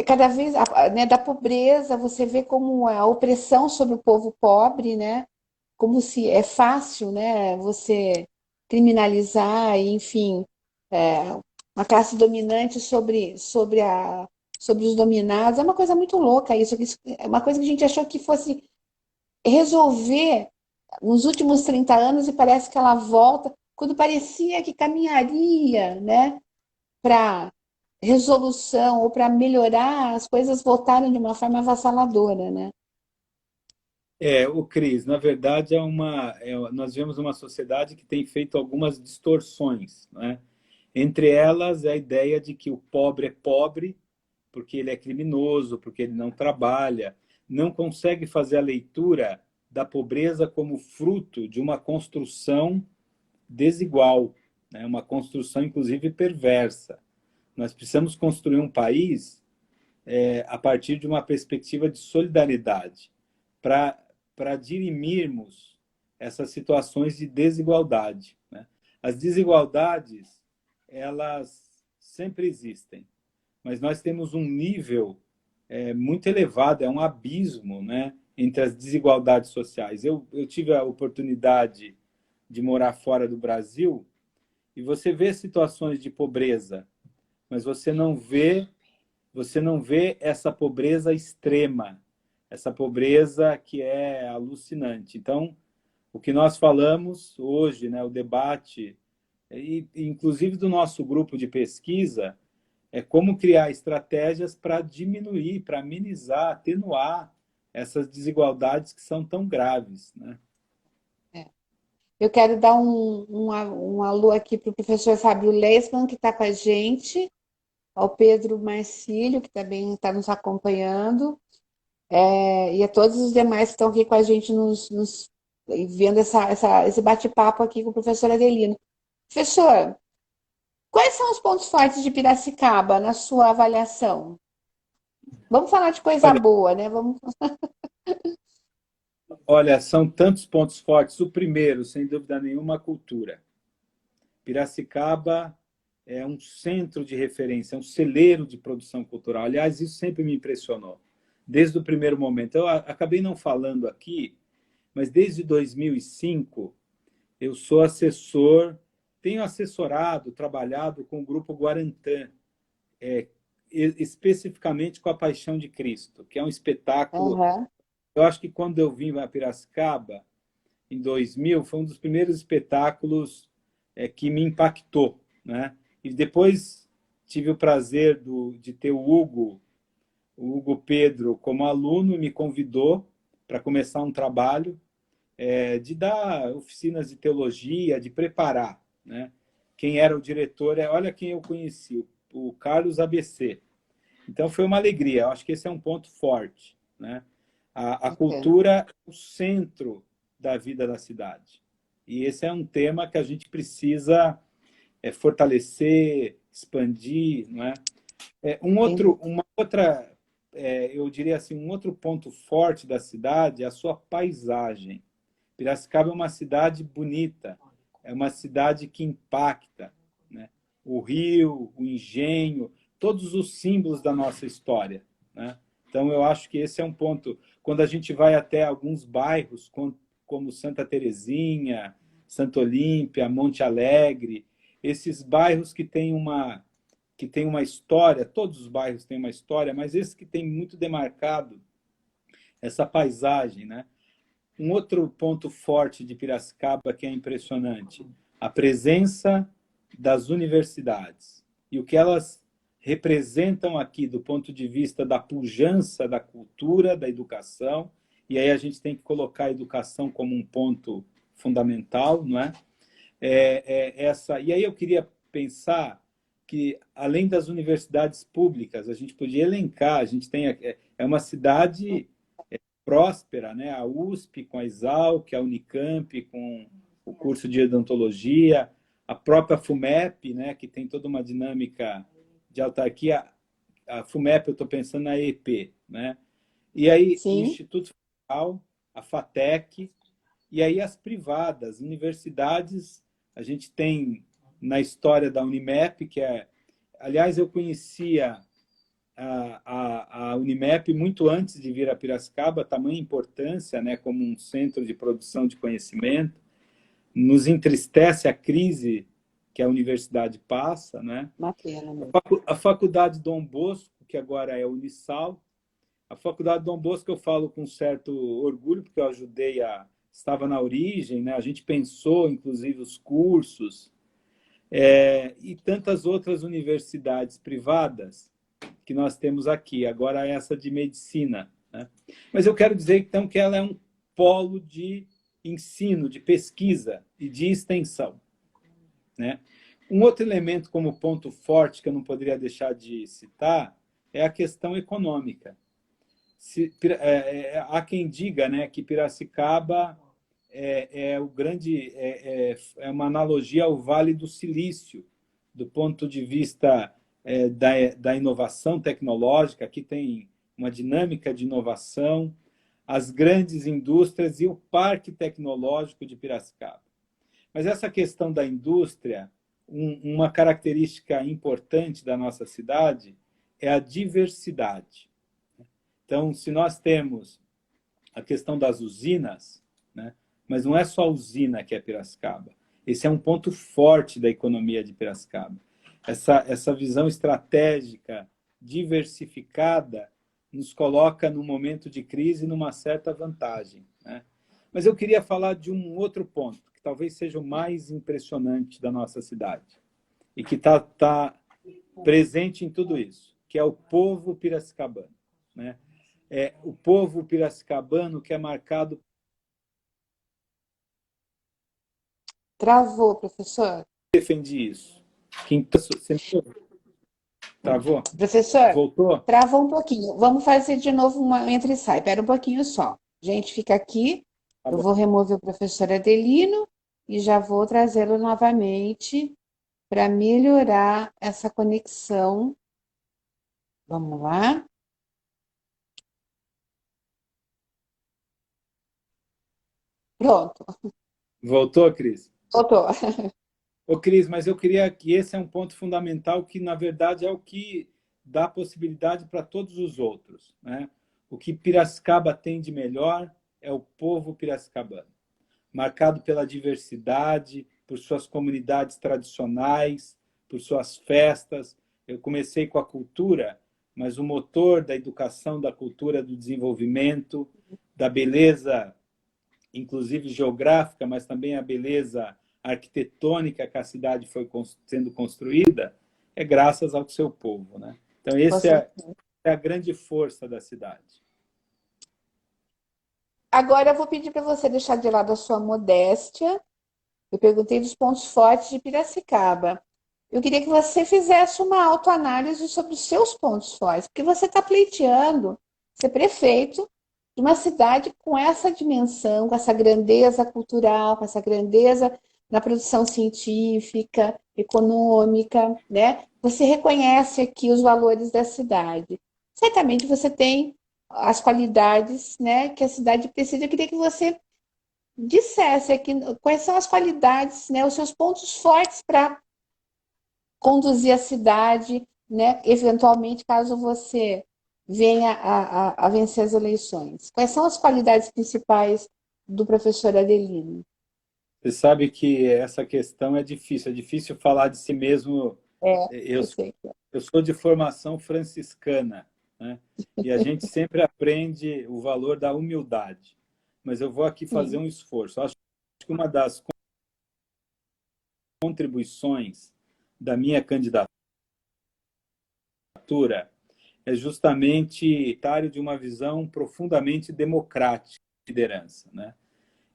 cada vez, né, da pobreza, você vê como a opressão sobre o povo pobre, né? Como se é fácil, né, você criminalizar, e, enfim, é, uma classe dominante sobre os dominados. É uma coisa muito louca isso. É uma coisa que a gente achou que fosse resolver nos últimos 30 anos e parece que ela volta quando parecia que caminharia, né, para resolução ou para melhorar, as coisas voltaram de uma forma avassaladora, né? O Cris, na verdade, nós vemos uma sociedade que tem feito algumas distorções, né? Entre elas, a ideia de que o pobre é pobre porque ele é criminoso, porque ele não trabalha, não consegue fazer a leitura da pobreza como fruto de uma construção desigual, né? Uma construção, inclusive, perversa. Nós precisamos construir um país a partir de uma perspectiva de solidariedade, para dirimirmos essas situações de desigualdade, né? As desigualdades, elas sempre existem, mas nós temos um nível muito elevado, é um abismo, né, entre as desigualdades sociais. Eu tive a oportunidade de morar fora do Brasil e você vê situações de pobreza, mas você não vê essa pobreza extrema, essa pobreza que é alucinante. Então, o que nós falamos hoje, né, o debate, inclusive do nosso grupo de pesquisa, é como criar estratégias para diminuir, para amenizar, atenuar essas desigualdades que são tão graves, né? Eu quero dar um alô aqui para o professor Fábio Leisman, que está com a gente, ao Pedro Marcílio, que também está nos acompanhando, e a todos os demais que estão aqui com a gente vendo esse bate-papo aqui com o professor Adelino. Professor, quais são os pontos fortes de Piracicaba na sua avaliação? Vamos falar de coisa Olha, boa, né? Vamos... olha, são tantos pontos fortes. O primeiro, sem dúvida nenhuma, a cultura. Piracicaba é um centro de referência, é um celeiro de produção cultural. Aliás, isso sempre me impressionou, desde o primeiro momento. Eu acabei não falando aqui, mas desde 2005 eu sou assessor, tenho assessorado, trabalhado com o Grupo Guarantã, especificamente com a Paixão de Cristo, que é um espetáculo. Uhum. Eu acho que quando eu vim a Piracicaba, em 2000, foi um dos primeiros espetáculos que me impactou, né? E depois tive o prazer de ter o Hugo Pedro como aluno, e me convidou para começar um trabalho de dar oficinas de teologia, de preparar, né? Quem era o diretor, olha quem eu conheci, o Carlos ABC. Então foi uma alegria, eu acho que esse é um ponto forte, né? A cultura é o centro da vida da cidade. E esse é um tema que a gente precisa fortalecer, expandir, não é? Uma outra, eu diria assim, um outro ponto forte da cidade é a sua paisagem. Piracicaba é uma cidade bonita, é uma cidade que impacta, né? O rio, o engenho, todos os símbolos da nossa história, né? Então, eu acho que esse é um ponto. Quando a gente vai até alguns bairros, como Santa Terezinha, Santa Olímpia, Monte Alegre, esses bairros que têm uma história, todos os bairros têm uma história, mas esse que tem muito demarcado essa paisagem, né? Um outro ponto forte de Piracicaba que é impressionante, a presença das universidades e o que elas representam aqui do ponto de vista da pujança da cultura, da educação, e aí a gente tem que colocar a educação como um ponto fundamental, não é? E aí eu queria pensar que, além das universidades públicas, a gente podia elencar, a gente tem, é uma cidade próspera, né? A USP com a Exalc, a Unicamp com o curso de odontologia, a própria FUMEP, né? Que tem toda uma dinâmica de autarquia. A FUMEP, eu estou pensando na EEP, né? E aí o Sim. Instituto Federal, a FATEC, e aí as privadas, universidades, a gente tem na história da Unimep, que é... Aliás, eu conhecia a Unimap, muito antes de vir a Piracicaba, tamanha importância, né, como um centro de produção de conhecimento. Nos entristece a crise que a universidade passa, né? Uma pena mesmo. A Faculdade Dom Bosco, que agora é Unisal, a Faculdade Dom Bosco eu falo com certo orgulho, porque eu ajudei estava na origem, né? A gente pensou, inclusive, os cursos, e tantas outras universidades privadas que nós temos aqui, agora essa de medicina, né? Mas eu quero dizer, então, que ela é um polo de ensino, de pesquisa e de extensão, né? Um outro elemento como ponto forte que eu não poderia deixar de citar é a questão econômica. Há quem diga, né, que Piracicaba o grande uma analogia ao Vale do Silício, do ponto de vista da inovação tecnológica. Aqui tem uma dinâmica de inovação, as grandes indústrias e o Parque Tecnológico de Piracicaba. Mas essa questão da indústria, uma característica importante da nossa cidade é a diversidade. Então, se nós temos a questão das usinas, né, mas não é só a usina que é Piracicaba. Esse é um ponto forte da economia de Piracicaba. Essa visão estratégica, diversificada, nos coloca, no momento de crise, numa certa vantagem, né? Mas eu queria falar de um outro ponto, que talvez seja o mais impressionante da nossa cidade, e que tá presente em tudo isso, que é o povo piracicabano, né? O povo piracicabano que é marcado... Travou, professor. Defendi isso. Você travou? Professor, Voltou? travou um pouquinho. Vamos fazer de novo uma entra e sai. Espera um pouquinho só. Gente, fica aqui. Tá Eu bom. vou remover o professor Adelino e já vou trazê-lo novamente para melhorar essa conexão. Vamos lá. Pronto, Voltou, Cris? voltou. Ô, Cris, mas eu queria que esse é um ponto fundamental que, na verdade, é o que dá possibilidade para todos os outros, né? O que Piracicaba tem de melhor é o povo piracicabano, marcado pela diversidade, por suas comunidades tradicionais, por suas festas. Eu comecei com a cultura, mas o motor da educação, da cultura, do desenvolvimento, da beleza, inclusive geográfica, mas também a beleza arquitetônica que a cidade foi sendo construída, é graças ao seu povo, né? Então, esse é a grande força da cidade. Agora eu vou pedir para você deixar de lado a sua modéstia. Eu perguntei dos pontos fortes de Piracicaba. Eu queria que você fizesse uma autoanálise sobre os seus pontos fortes, porque você está pleiteando ser prefeito de uma cidade com essa dimensão, com essa grandeza cultural, com essa grandeza na produção científica, econômica, né? Você reconhece aqui os valores da cidade. Certamente você tem as qualidades, né, que a cidade precisa. Eu queria que você dissesse aqui quais são as qualidades, né, os seus pontos fortes para conduzir a cidade, né, eventualmente, caso você venha a vencer as eleições. Quais são as qualidades principais do professor Adelino? Você sabe que essa questão é difícil falar de si mesmo. Eu, Eu sei que é. eu sou de formação franciscana, né? E a gente sempre aprende o valor da humildade. Mas eu vou aqui fazer um esforço. Acho que uma das contribuições da minha candidatura é justamente de uma visão profundamente democrática de liderança, né?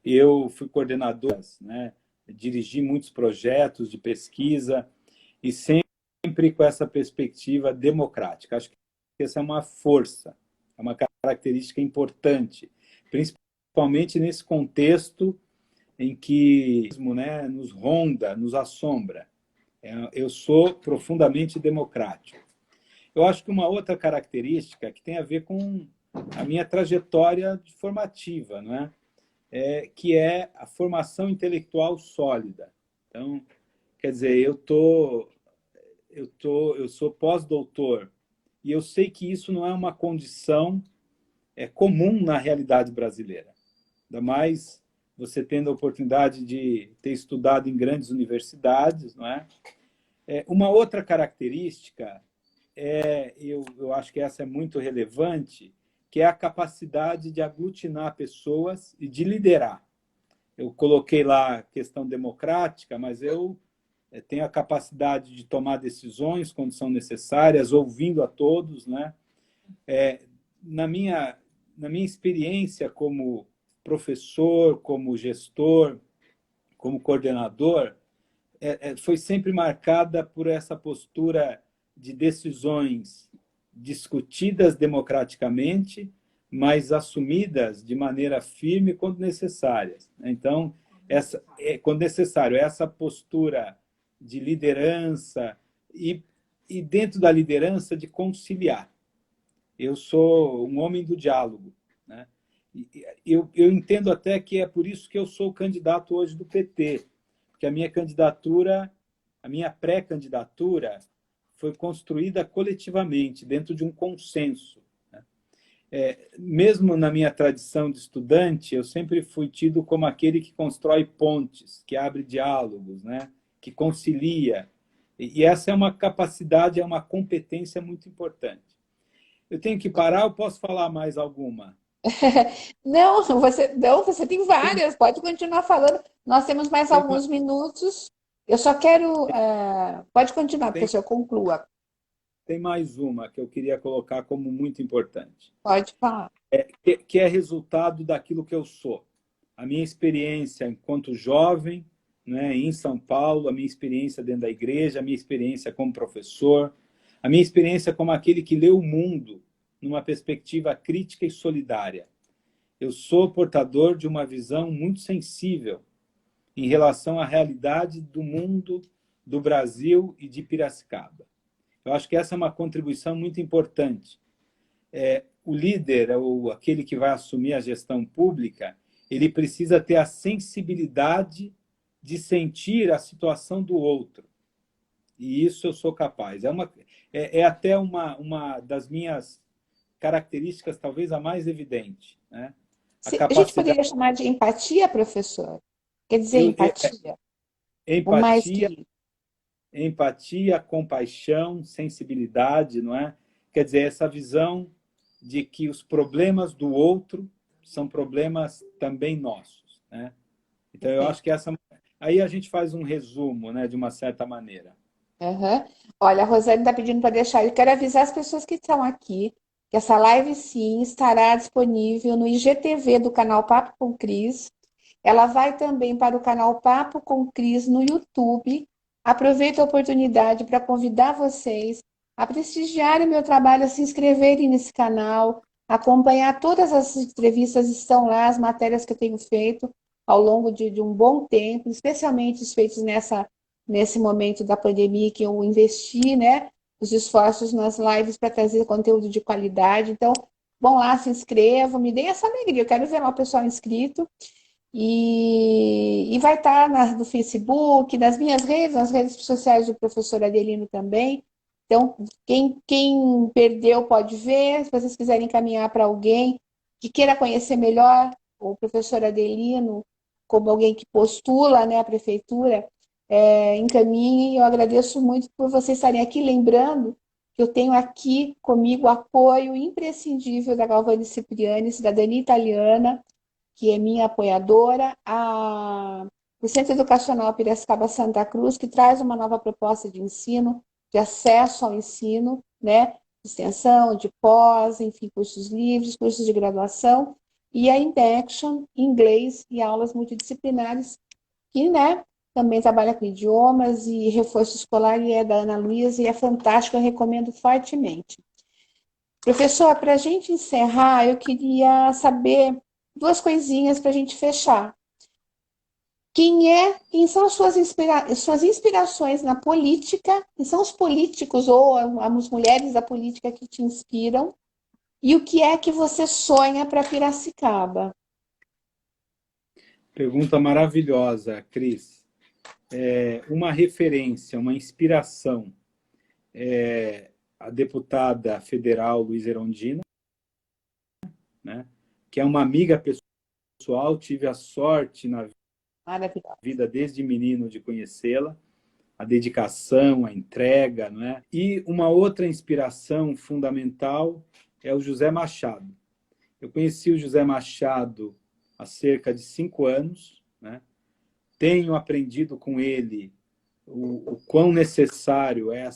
Eu fui coordenador, né? Dirigi muitos projetos de pesquisa e sempre com essa perspectiva democrática. Acho que essa é uma força, é uma característica importante, principalmente nesse contexto em que, né, nos ronda, nos assombra. Eu sou profundamente democrático. Eu acho que uma outra característica que tem a ver com a minha trajetória formativa, não é? Que é a formação intelectual sólida. Então, quer dizer, eu sou pós-doutor e eu sei que isso não é uma condição comum na realidade brasileira. Ainda mais você tendo a oportunidade de ter estudado em grandes universidades, não é? Uma outra característica, eu acho que essa é muito relevante, que é a capacidade de aglutinar pessoas e de liderar. Eu coloquei lá a questão democrática, mas eu tenho a capacidade de tomar decisões quando são necessárias, ouvindo a todos, né? Na minha experiência como professor, como gestor, como coordenador, foi sempre marcada por essa postura de decisões discutidas democraticamente, mas assumidas de maneira firme quando necessárias. Então, quando necessário, essa postura de liderança e dentro da liderança, de conciliar. Eu sou um homem do diálogo, né? Eu entendo até que é por isso que eu sou o candidato hoje do PT, porque a minha candidatura, a minha pré-candidatura foi construída coletivamente, dentro de um consenso, né? Mesmo na minha tradição de estudante, eu sempre fui tido como aquele que constrói pontes, que abre diálogos, né? Que concilia. E essa é uma capacidade, é uma competência muito importante. Eu tenho que parar ou posso falar mais alguma? Não, você tem várias, pode continuar falando. Nós temos mais Tem, alguns minutos. Eu só quero. Pode continuar, tem, professor, conclua. tem mais uma que eu queria colocar como muito importante, Pode falar. que é resultado daquilo que eu sou. A minha experiência enquanto jovem, né, em São Paulo, a minha experiência dentro da igreja, a minha experiência como professor, a minha experiência como aquele que lê o mundo numa perspectiva crítica e solidária. Eu sou portador de uma visão muito sensível em relação à realidade do mundo, do Brasil e de Piracicaba. Eu acho que essa é uma contribuição muito importante. O líder, ou aquele que vai assumir a gestão pública, ele precisa ter a sensibilidade de sentir a situação do outro. E isso eu sou capaz. É até uma das minhas características, talvez a mais evidente, né? A A gente capacidade... poderia chamar de empatia, professor? Quer dizer, Eu, empatia. Ou mais empatia, que. empatia, compaixão, sensibilidade, não é? Quer dizer, essa visão de que os problemas do outro são problemas também nossos, né? Então, eu acho que aí a gente faz um resumo, né, de uma certa maneira. Aham. Olha, a Rosane está pedindo para deixar. Eu quero avisar as pessoas que estão aqui que essa live sim estará disponível no IGTV do canal Papo com Cris. Ela vai também para o canal Papo com Cris no YouTube. Aproveito a oportunidade para convidar vocês a prestigiarem o meu trabalho, a se inscreverem nesse canal, acompanhar todas as entrevistas, estão lá, as matérias que eu tenho feito ao longo de um bom tempo, especialmente os feitos nesse momento da pandemia que eu investi, né, os esforços nas lives para trazer conteúdo de qualidade. Então, vão lá, se inscrevam, me deem essa alegria. Eu quero ver lá o pessoal inscrito. E vai estar no Facebook, nas minhas redes, nas redes sociais do professor Adelino também. Então, quem perdeu pode ver. Se vocês quiserem encaminhar para alguém que queira conhecer melhor o professor Adelino, como alguém que postula, né, a prefeitura, encaminhem. Eu agradeço muito por vocês estarem aqui, lembrando que eu tenho aqui comigo o apoio imprescindível da Galvani Cipriani, cidadania italiana, que é minha apoiadora, o Centro Educacional Piracicaba Santa Cruz, que traz uma nova proposta de ensino, de acesso ao ensino, né, de extensão, de pós, enfim, cursos livres, cursos de graduação, e a Indection, inglês e aulas multidisciplinares, que, né, também trabalha com idiomas e reforço escolar, e é da Ana Luísa, e é fantástico, eu recomendo fortemente. Professor, para a gente encerrar, eu queria saber duas coisinhas para a gente fechar. Quem são as suas inspirações na política? Quem são os políticos ou as mulheres da política que te inspiram? E o que é que você sonha para Piracicaba? Pergunta maravilhosa, Cris. Uma referência, uma inspiração. a deputada federal Luísa Erundina, né, que é uma amiga pessoal, tive a sorte na vida desde menino de conhecê-la, a dedicação, a entrega, não é? E uma outra inspiração fundamental é o José Machado. Eu conheci o José Machado há cerca de 5 anos, né? Tenho aprendido com ele o quão necessário é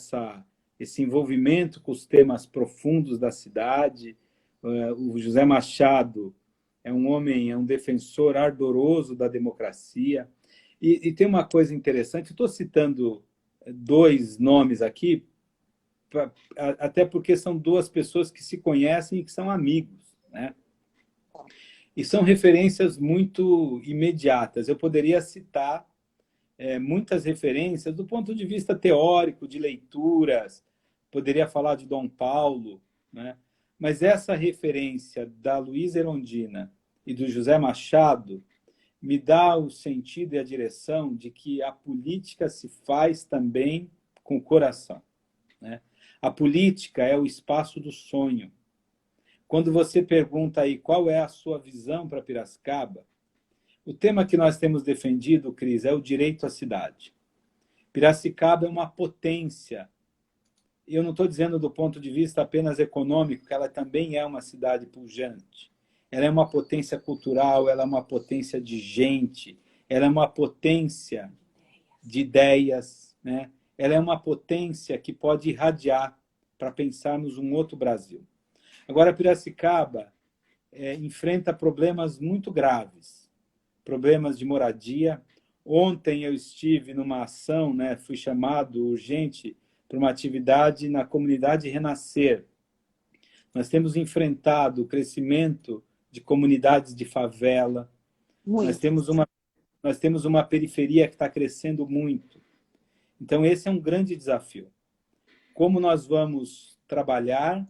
esse envolvimento com os temas profundos da cidade. O José Machado é um homem, é um defensor ardoroso da democracia. E tem uma coisa interessante, estou citando 2 nomes aqui, até porque são 2 pessoas que se conhecem e que são amigos, né? E são referências muito imediatas. Eu poderia citar muitas referências do ponto de vista teórico, de leituras, poderia falar de Dom Paulo, né? Mas essa referência da Luísa Erundina e do José Machado me dá o sentido e a direção de que a política se faz também com o coração, né? A política é o espaço do sonho. Quando você pergunta aí qual é a sua visão para Piracicaba, o tema que nós temos defendido, Cris, é o direito à cidade. Piracicaba é uma potência. Eu não estou dizendo do ponto de vista apenas econômico, que ela também é uma cidade pujante. Ela é uma potência cultural, ela é uma potência de gente, ela é uma potência de ideias, né? Ela é uma potência que pode irradiar para pensarmos um outro Brasil. Agora, Piracicaba enfrenta problemas muito graves, problemas de moradia. Ontem eu estive numa ação, né, fui chamado urgente para uma atividade na comunidade Renascer. Nós temos enfrentado o crescimento de comunidades de favela. Nós temos uma periferia que está crescendo muito. Então, esse é um grande desafio. Como nós vamos trabalhar,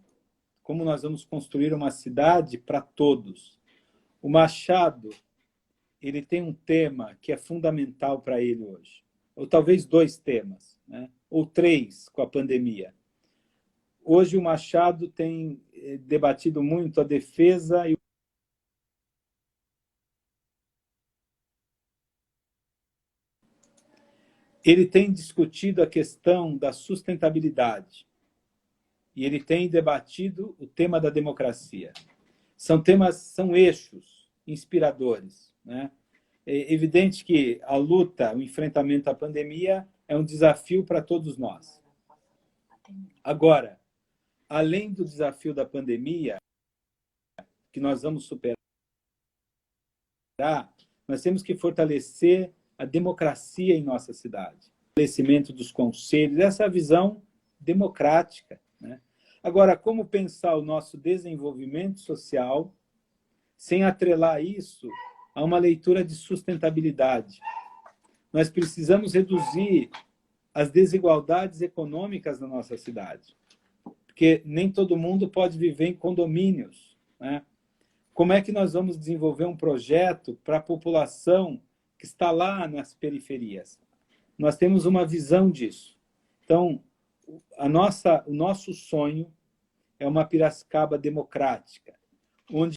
como nós vamos construir uma cidade para todos. O Machado, ele tem um tema que é fundamental para ele hoje. Ou talvez 2 temas, né? Ou 3 com a pandemia. Hoje o Machado tem debatido muito a defesa e ele tem discutido a questão da sustentabilidade. E ele tem debatido o tema da democracia. São temas, são eixos inspiradores, né? É evidente que a luta, o enfrentamento à pandemia é um desafio para todos nós. Agora, além do desafio da pandemia, que nós vamos superar, nós temos que fortalecer a democracia em nossa cidade. O fortalecimento dos conselhos, essa visão democrática, né? Agora, como pensar o nosso desenvolvimento social sem atrelar isso a uma leitura de sustentabilidade? Nós precisamos reduzir as desigualdades econômicas na nossa cidade, porque nem todo mundo pode viver em condomínios, né? Como é que nós vamos desenvolver um projeto para a população que está lá nas periferias? Nós temos uma visão disso. Então, o nosso sonho é uma Piracicaba democrática, onde